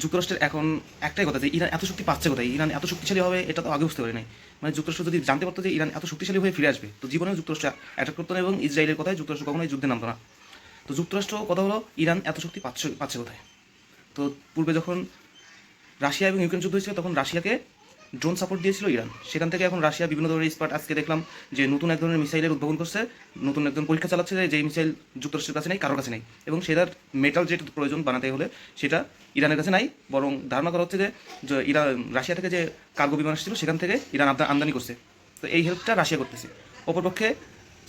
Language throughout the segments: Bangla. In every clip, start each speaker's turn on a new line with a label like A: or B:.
A: যুক্তরাষ্ট্রের এখন একটাই কথা যে ইরান এত শক্তি পাচ্ছে কোথায়, ইরান এত শক্তিশালী হবে এটা তো আগে বুঝতে পারি নাই। মানে যুক্তরাষ্ট্র যদি জানতে পারতো যে ইরান এত শক্তিশালী হয়ে ফিরে আসবে, তো জীবনেও যুক্তরাষ্ট্র অ্যাটাক করতো না, এবং ইসরায়েলের কথায় যুক্তরাষ্ট্র কখনোই যুদ্ধে নামতো না। তো যুক্তরাষ্ট্র কথা হলো ইরান এত শক্তি পাচ্ছে পাচ্ছে কোথায়। তো পূর্বে যখন রাশিয়া এবং ইউক্রেন যুদ্ধ হয়েছিল তখন রাশিয়াকে ড্রোন সাপোর্ট দিয়েছিল ইরান, সেখান থেকে এখন রাশিয়া বিভিন্ন ধরনের এক্সপার্ট, আজকে দেখলাম যে নতুন এক ধরনের মিসাইলের উদ্ভাবন করছে, নতুন একজন পরীক্ষা চালাচ্ছে যে যেই মিসাইল যুক্তরাষ্ট্রের কাছে নেই, কারোর কাছে নেই, এবং সেটার মেটাল জেট প্রয়োজন বানাতে হলে সেটা ইরানের কাছে নাই, বরং ধারণা করা হচ্ছে যে ইরান রাশিয়া থেকে যে কার্গো বিমান আসছিল সেখান থেকে ইরান আমদানি করছে। তো এই হেল্পটা রাশিয়া করতেছে। অপরপক্ষে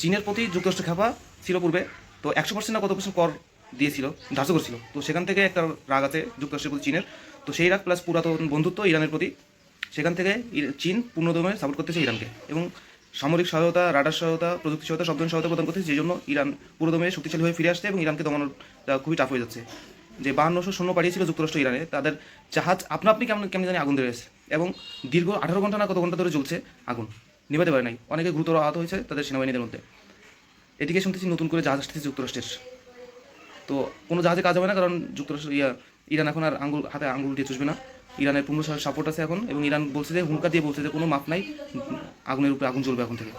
A: চীনের প্রতি যুক্তরাষ্ট্র খেপা ছিল পূর্বে, তো 100% না কত পার্সেন্ট কর দিয়েছিল, ধার্য করছিল, তো সেখান থেকে একটা রাগ আছে যুক্তরাষ্ট্রের প্রতি চীনের। তো সেই রাগ প্লাস পুরাতন বন্ধুত্ব ইরানের প্রতি, সেখান থেকে চীন পূর্ণদমে সাপোর্ট করতেছে ইরানকে, এবং সামরিক সহায়তা, রাডার সহায়তা, প্রযুক্তি সহায়তা, সব ধরনের সহায়তা প্রদান করতেছে, যে জন্য ইরান পুরোদমে শক্তিশালী হয়ে ফিরে আসছে, এবং ইরানকে দমানোটা খুবই টাফ হয়ে যাচ্ছে। যে 5200 সৈন্য পাঠিয়েছিল যুক্তরাষ্ট্র ইরানে, তাদের জাহাজ আপনা আপনি কেমন কেমন জানি আগুন ধরে গেছে, এবং দীর্ঘ 18 ঘন্টা না কত ঘন্টা ধরে জ্বলছে আগুন, নিভাতে পারে নাই, অনেকে গুরুতর আহত হয়েছে তাদের সেনাবাহিনীদের মধ্যে। এদিকে শুনতেছি নতুন করে জাহাজ আসতেছে যুক্তরাষ্ট্রের, তো কোনো জাহাজে কাজ হবে না, কারণ যুক্তরাষ্ট্র ইরান এখন আর হাতে আঙ্গুল দিয়ে চুষবে না। ইরানের পূর্ণ সাপোর্ট আছে এখন, এবং ইরান বলছে যে হুঙ্কার দিয়ে বলছে যে কোনো মাপ নাই, আগুনের উপরে আগুন জ্বলবে এখন থেকে।